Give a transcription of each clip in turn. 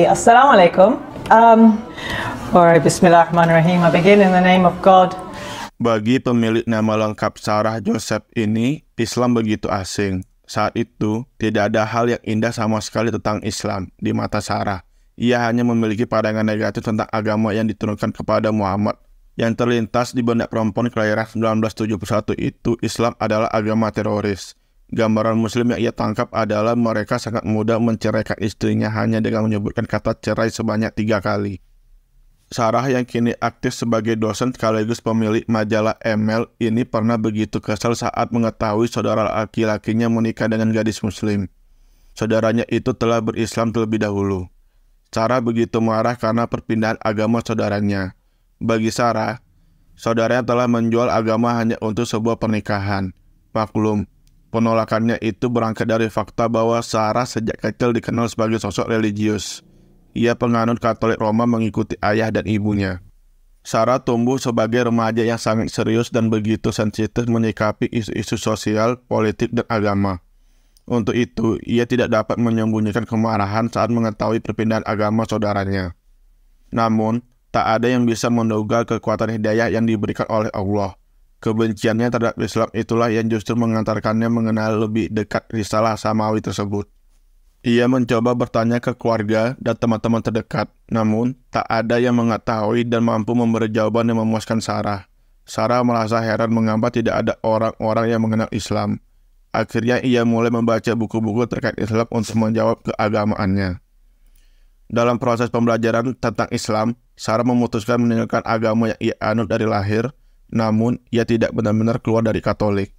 Assalamualaikum. Alright, Bismillahirrahmanirrahim. I begin in the name of God. Bagi pemilik nama lengkap Sarah Joseph ini, Islam begitu asing. Saat itu, tidak ada hal yang indah sama sekali tentang Islam di mata Sarah. Ia hanya memiliki pandangan negatif tentang agama yang diturunkan kepada Muhammad. Yang terlintas di benak perempuan kelahiran 1971 itu, Islam adalah agama teroris. Gambaran Muslim yang ia tangkap adalah mereka sangat mudah menceraikan istrinya hanya dengan menyebutkan kata cerai sebanyak 3 kali. Sarah yang kini aktif sebagai dosen sekaligus pemilik majalah Email ini pernah begitu kesal saat mengetahui saudara laki-lakinya menikah dengan gadis Muslim. Saudaranya itu telah berislam terlebih dahulu. Sarah begitu marah karena perpindahan agama saudaranya. Bagi Sarah, saudaranya telah menjual agama hanya untuk sebuah pernikahan. Maklum, penolakannya itu berangkat dari fakta bahwa Sarah sejak kecil dikenal sebagai sosok religius. Ia penganut Katolik Roma mengikuti ayah dan ibunya. Sarah tumbuh sebagai remaja yang sangat serius dan begitu sensitif menyikapi isu-isu sosial, politik, dan agama. Untuk itu, ia tidak dapat menyembunyikan kemarahan saat mengetahui perpindahan agama saudaranya. Namun, tak ada yang bisa menduga kekuatan hidayah yang diberikan oleh Allah. Kebenciannya terhadap Islam itulah yang justru mengantarkannya mengenal lebih dekat risalah samawi tersebut. Ia mencoba bertanya ke keluarga dan teman-teman terdekat, namun tak ada yang mengetahui dan mampu memberi jawaban yang memuaskan Sarah. Sarah merasa heran mengapa tidak ada orang-orang yang mengenal Islam. Akhirnya ia mulai membaca buku-buku terkait Islam untuk menjawab keagamaannya. Dalam proses pembelajaran tentang Islam, Sarah memutuskan meninggalkan agama yang ia anut dari lahir, namun ia tidak benar-benar keluar dari Katolik.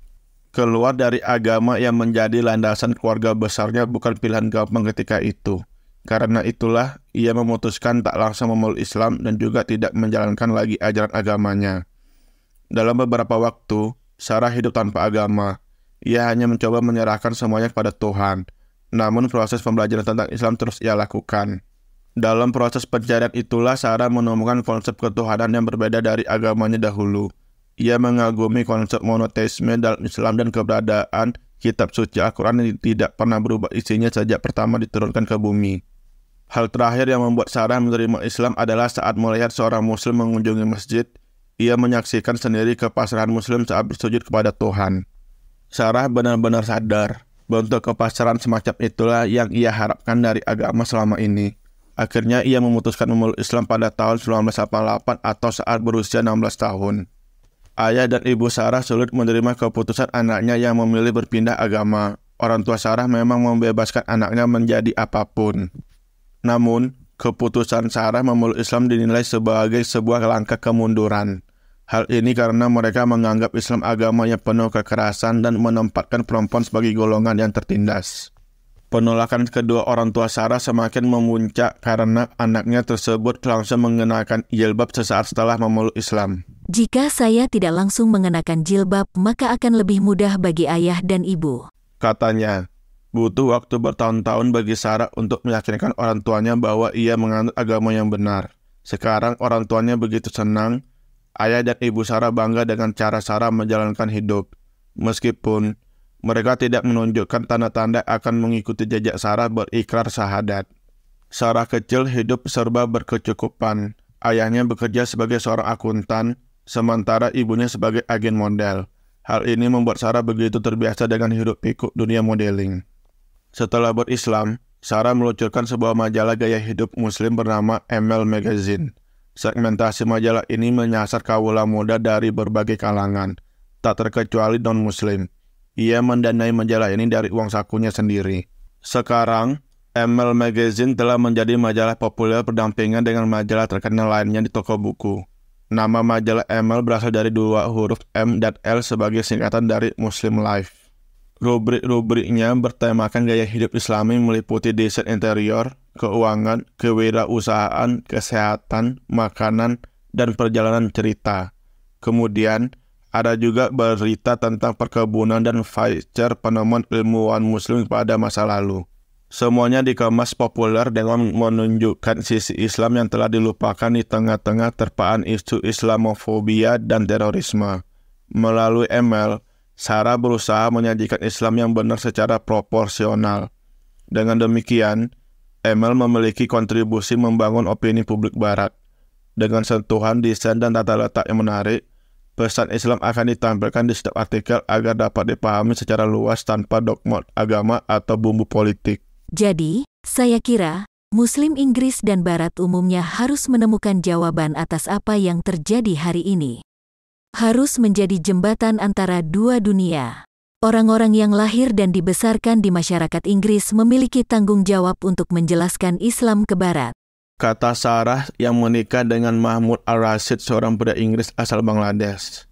Keluar dari agama yang menjadi landasan keluarga besarnya bukan pilihan gampang ketika itu. Karena itulah, ia memutuskan tak langsung memeluk Islam dan juga tidak menjalankan lagi ajaran agamanya. Dalam beberapa waktu, Sarah hidup tanpa agama. Ia hanya mencoba menyerahkan semuanya kepada Tuhan. Namun proses pembelajaran tentang Islam terus ia lakukan. Dalam proses pencarian itulah Sarah menemukan konsep ketuhanan yang berbeda dari agamanya dahulu. Ia mengagumi konsep monoteisme dalam Islam dan keberadaan kitab suci Al-Quran yang tidak pernah berubah isinya sejak pertama diturunkan ke bumi. Hal terakhir yang membuat Sarah menerima Islam adalah saat melihat seorang Muslim mengunjungi masjid, ia menyaksikan sendiri kepasrahan Muslim saat bersujud kepada Tuhan. Sarah benar-benar sadar, bentuk kepasrahan semacam itulah yang ia harapkan dari agama selama ini. Akhirnya ia memutuskan memeluk Islam pada tahun 1988 atau saat berusia 16 tahun. Ayah dan ibu Sarah sulit menerima keputusan anaknya yang memilih berpindah agama. Orang tua Sarah memang membebaskan anaknya menjadi apapun. Namun, keputusan Sarah memeluk Islam dinilai sebagai sebuah langkah kemunduran. Hal ini karena mereka menganggap Islam agama yang penuh kekerasan dan menempatkan perempuan sebagai golongan yang tertindas. Penolakan kedua orang tua Sarah semakin memuncak karena anaknya tersebut langsung mengenakan jilbab sesaat setelah memeluk Islam. Jika saya tidak langsung mengenakan jilbab, maka akan lebih mudah bagi ayah dan ibu. Katanya, butuh waktu bertahun-tahun bagi Sarah untuk meyakinkan orang tuanya bahwa ia menganut agama yang benar. Sekarang orang tuanya begitu senang, ayah dan ibu Sarah bangga dengan cara Sarah menjalankan hidup. Meskipun mereka tidak menunjukkan tanda-tanda akan mengikuti jejak Sarah berikrar syahadat. Sarah kecil hidup serba berkecukupan. Ayahnya bekerja sebagai seorang akuntan, sementara ibunya sebagai agen model. Hal ini membuat Sarah begitu terbiasa dengan hidup pikuk dunia modeling. Setelah berislam, Sarah meluncurkan sebuah majalah gaya hidup Muslim bernama Email Magazine. Segmentasi majalah ini menyasar kawula muda dari berbagai kalangan, tak terkecuali non-Muslim. Ia mendanai majalah ini dari uang sakunya sendiri. Sekarang, Email Magazine telah menjadi majalah populer berdampingan dengan majalah terkenal lainnya di toko buku. Nama majalah Email berasal dari dua huruf M dan L sebagai singkatan dari Muslim Life. Rubrik-rubriknya bertemakan gaya hidup Islami meliputi desain interior, keuangan, kewirausahaan, kesehatan, makanan, dan perjalanan cerita. Kemudian, ada juga berita tentang perkebunan dan feature penemuan ilmuwan Muslim pada masa lalu. Semuanya dikemas populer dengan menunjukkan sisi Islam yang telah dilupakan di tengah-tengah terpaan isu Islamofobia dan terorisme. Melalui email, Sarah berusaha menyajikan Islam yang benar secara proporsional. Dengan demikian, Emil memiliki kontribusi membangun opini publik Barat. Dengan sentuhan desain dan tata letak yang menarik, pesan Islam akan ditampilkan di setiap artikel agar dapat dipahami secara luas tanpa dogma agama atau bumbu politik. Jadi, saya kira, Muslim Inggris dan Barat umumnya harus menemukan jawaban atas apa yang terjadi hari ini. Harus menjadi jembatan antara dua dunia. Orang-orang yang lahir dan dibesarkan di masyarakat Inggris memiliki tanggung jawab untuk menjelaskan Islam ke Barat. Kata Sarah yang menikah dengan Mahmud Al-Rashid, seorang pria Inggris asal Bangladesh.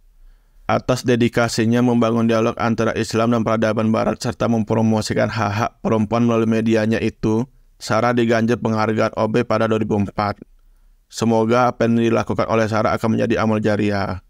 Atas dedikasinya membangun dialog antara Islam dan peradaban Barat serta mempromosikan hak-hak perempuan melalui medianya itu, Sarah diganjar penghargaan OB pada 2004. Semoga apa yang dilakukan oleh Sarah akan menjadi amal jariah.